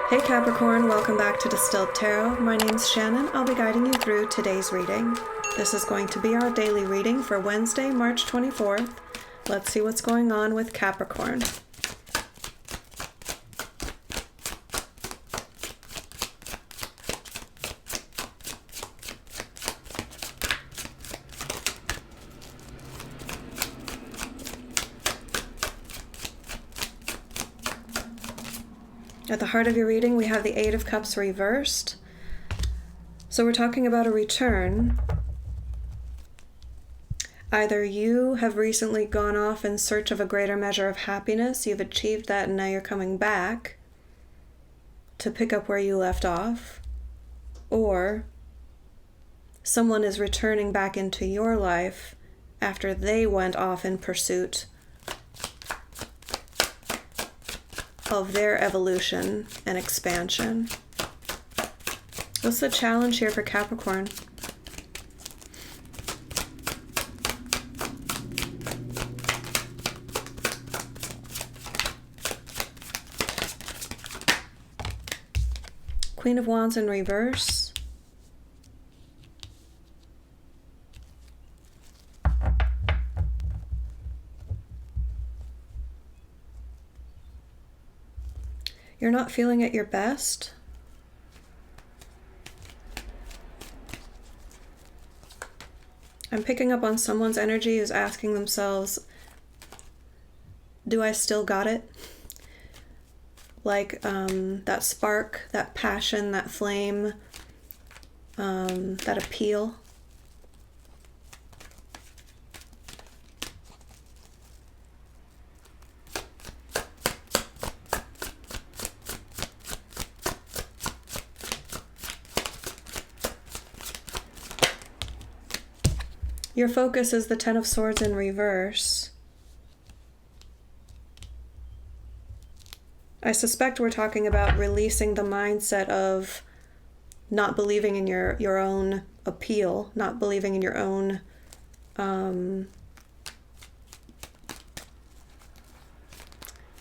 Hey Capricorn, welcome back to Distilled Tarot. My name's Shannon. I'll be guiding you through today's reading. This is going to be our daily reading for Wednesday, March 24th. Let's see what's going on with Capricorn. At the heart of your reading, we have the Eight of Cups reversed. So we're talking about a return. Either you have recently gone off in search of a greater measure of happiness, you've achieved that, and now you're coming back to pick up where you left off, or someone is returning back into your life after they went off in pursuit of their evolution and expansion. What's the challenge here for Capricorn? Queen of Wands in reverse. You're not feeling at your best. I'm picking up on someone's energy who's asking themselves, do I still got it? Like that spark, that passion, that flame, that appeal. Your focus is the Ten of Swords in reverse. I suspect we're talking about releasing the mindset of not believing in your own appeal, not believing in your own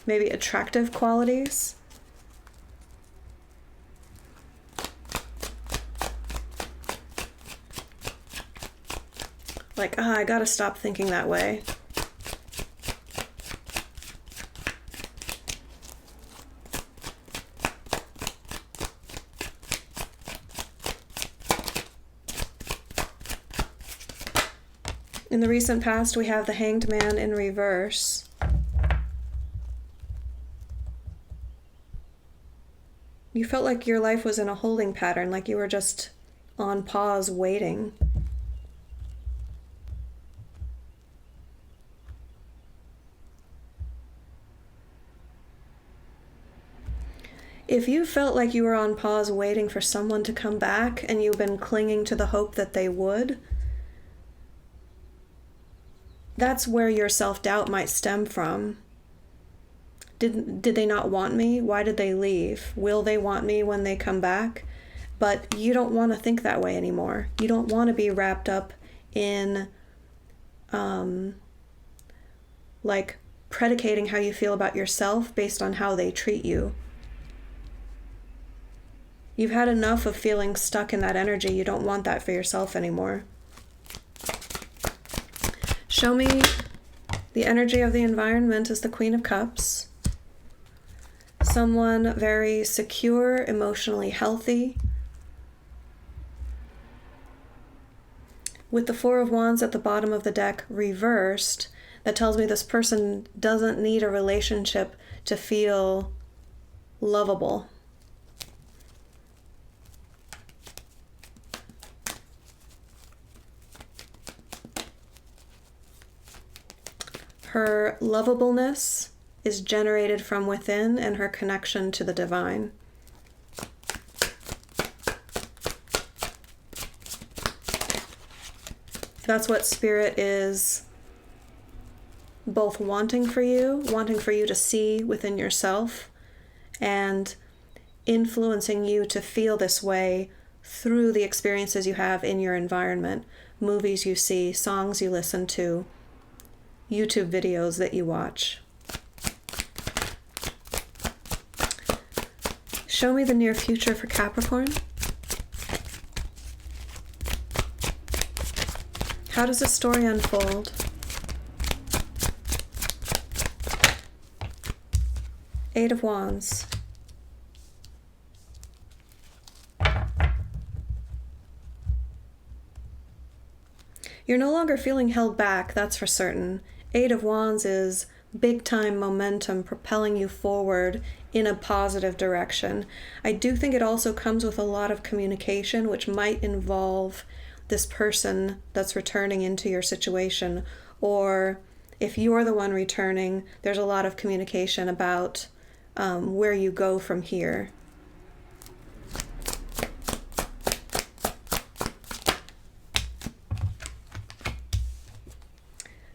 maybe attractive qualities. Like, I gotta stop thinking that way. In the recent past, we have the Hanged Man in reverse. You felt like your life was in a holding pattern, like you were just on pause waiting. If you felt like you were on pause waiting for someone to come back and you've been clinging to the hope that they would, that's where your self-doubt might stem from. Did they not want me? Why did they leave? Will they want me when they come back? But you don't want to think that way anymore. You don't want to be wrapped up in like predicating how you feel about yourself based on how they treat you. You've had enough of feeling stuck in that energy. You don't want that for yourself anymore. Show me the energy of the environment is the Queen of Cups. Someone very secure, emotionally healthy. With the Four of Wands at the bottom of the deck reversed, that tells me this person doesn't need a relationship to feel lovable. Her lovableness is generated from within and her connection to the divine. That's what Spirit is both wanting for you to see within yourself, and influencing you to feel this way through the experiences you have in your environment, movies you see, songs you listen to, YouTube videos that you watch. Show me the near future for Capricorn. How does the story unfold? Eight of Wands. You're no longer feeling held back, that's for certain. Eight of Wands is big time momentum propelling you forward in a positive direction. I do think it also comes with a lot of communication, which might involve this person that's returning into your situation, or if you're the one returning, there's a lot of communication about where you go from here.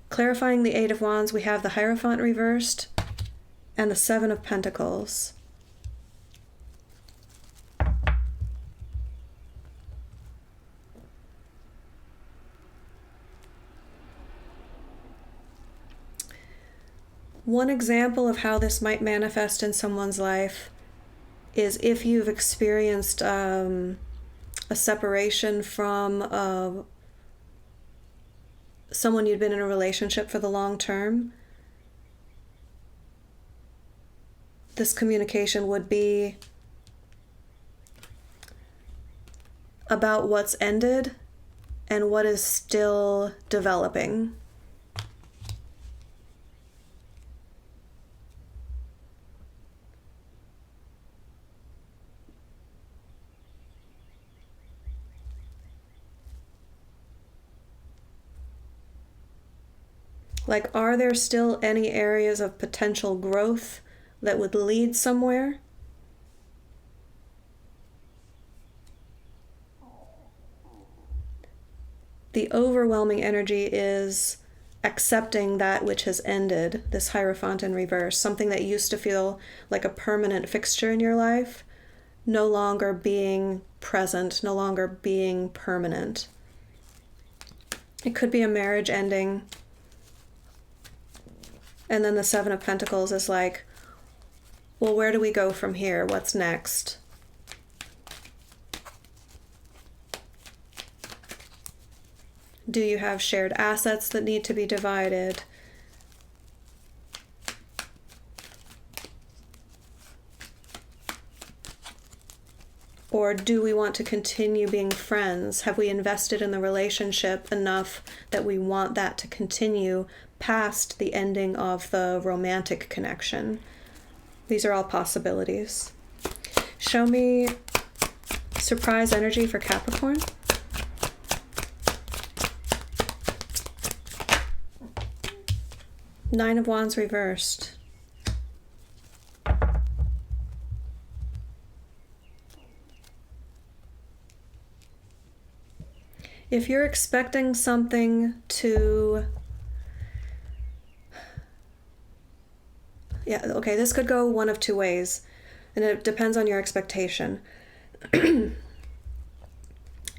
Clarifying the Eight of Wands, we have the Hierophant reversed and the Seven of Pentacles. One example of how this might manifest in someone's life is if you've experienced a separation from someone you'd been in a relationship for the long term. This communication would be about what's ended and what is still developing. Like, are there still any areas of potential growth that would lead somewhere? The overwhelming energy is accepting that which has ended, this Hierophant in reverse, something that used to feel like a permanent fixture in your life, no longer being present, no longer being permanent. It could be a marriage ending. And then the Seven of Pentacles is like, well, where do we go from here? What's next? Do you have shared assets that need to be divided? Or do we want to continue being friends? Have we invested in the relationship enough that we want that to continue past the ending of the romantic connection? These are all possibilities. Show me surprise energy for Capricorn. Nine of Wands reversed. If you're expecting something to... Yeah, okay, this could go one of two ways, and it depends on your expectation. If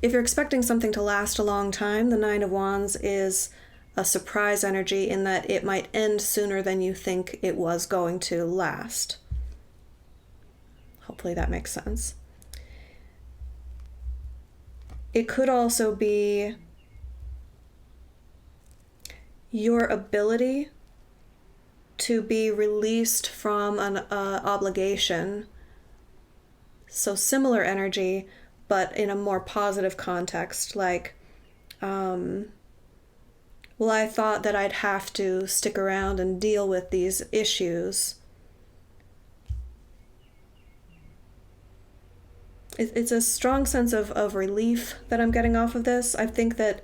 you're expecting something to last a long time, the Nine of Wands is a surprise energy in that it might end sooner than you think it was going to last. Hopefully that makes sense. It could also be your ability to be released from an obligation. So similar energy, but in a more positive context. Like, well, I thought that I'd have to stick around and deal with these issues. It's a strong sense of relief that I'm getting off of this. I think that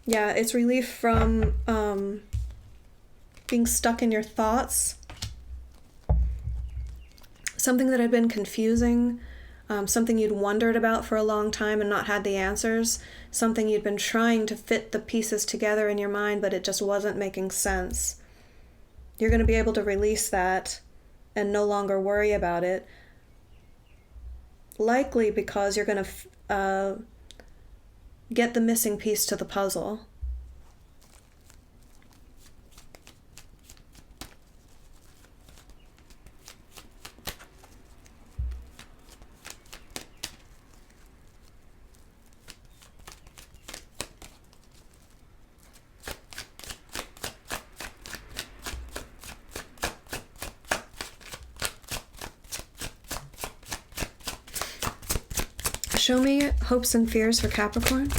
yeah, it's relief from being stuck in your thoughts. Something that had been confusing, something you'd wondered about for a long time and not had the answers, something you'd been trying to fit the pieces together in your mind, but it just wasn't making sense. You're going to be able to release that and no longer worry about it, likely because you're going to get the missing piece to the puzzle. Show me hopes and fears for Capricorn.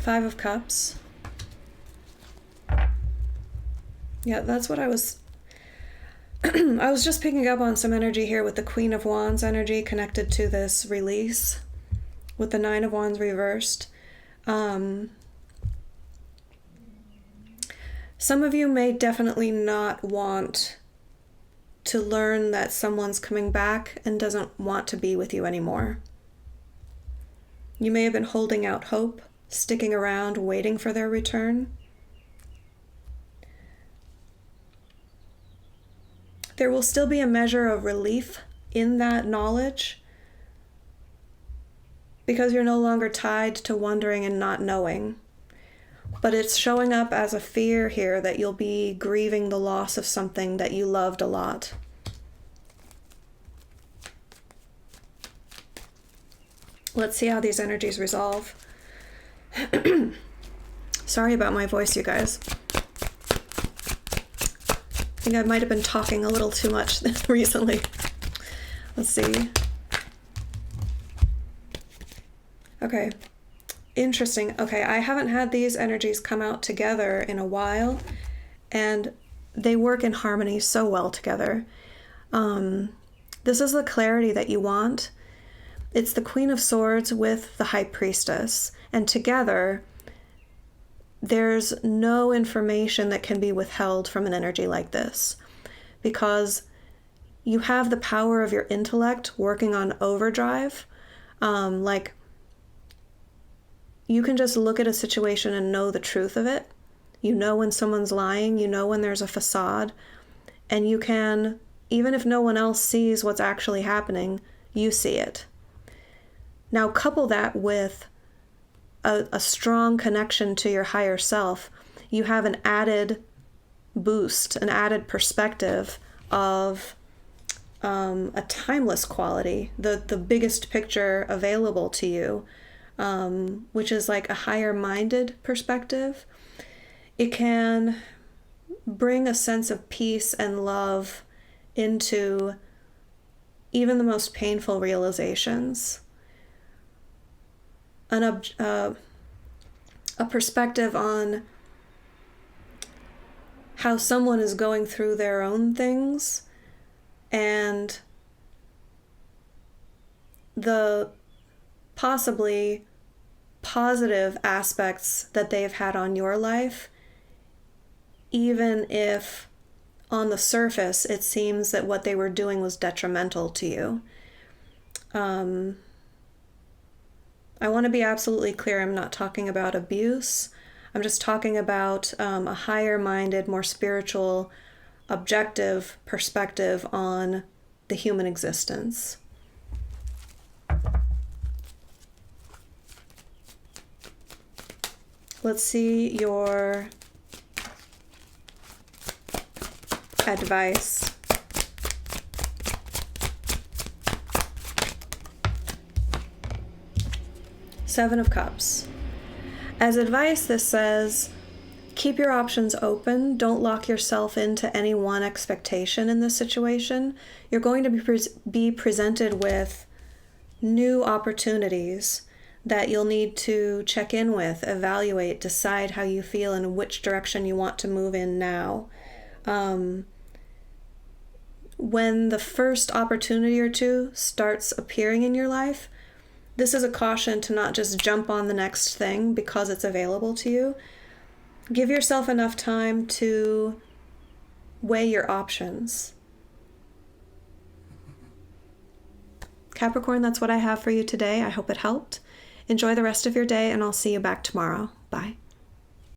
5 of Cups. Yeah, that's what I was just picking up on some energy here with the Queen of Wands energy connected to this release with the 9 of Wands reversed. Some of you may definitely not want to learn that someone's coming back and doesn't want to be with you anymore. You may have been holding out hope, sticking around, waiting for their return. There will still be a measure of relief in that knowledge because you're no longer tied to wondering and not knowing. But it's showing up as a fear here that you'll be grieving the loss of something that you loved a lot. Let's see how these energies resolve. Sorry about my voice, you guys. I think I might have been talking a little too much recently. Let's see. Okay. Interesting. Okay, I haven't had these energies come out together in a while, and they work in harmony so well together. This is the clarity that you want. It's the Queen of Swords with the High Priestess, and together there's no information that can be withheld from an energy like this, because you have the power of your intellect working on overdrive. Like, you can just look at a situation and know the truth of it. You know when someone's lying, you know when there's a facade, and you can, even if no one else sees what's actually happening, you see it. Now couple that with a strong connection to your higher self. You have an added boost, an added perspective of a timeless quality, the biggest picture available to you, which is like a higher-minded perspective. It can bring a sense of peace and love into even the most painful realizations. A perspective on how someone is going through their own things and the possibly positive aspects that they've had on your life, even if on the surface it seems that what they were doing was detrimental to you. I want to be absolutely clear, I'm not talking about abuse. I'm just talking about a higher-minded, more spiritual, objective perspective on the human existence. Let's see your advice. Seven of Cups. As advice, this says, keep your options open. Don't lock yourself into any one expectation in this situation. You're going to be presented with new opportunities that you'll need to check in with, evaluate, decide how you feel and which direction you want to move in now. When the first opportunity or two starts appearing in your life, this is a caution to not just jump on the next thing because it's available to you. Give yourself enough time to weigh your options. Capricorn, that's what I have for you today. I hope it helped. Enjoy the rest of your day, and I'll see you back tomorrow. Bye.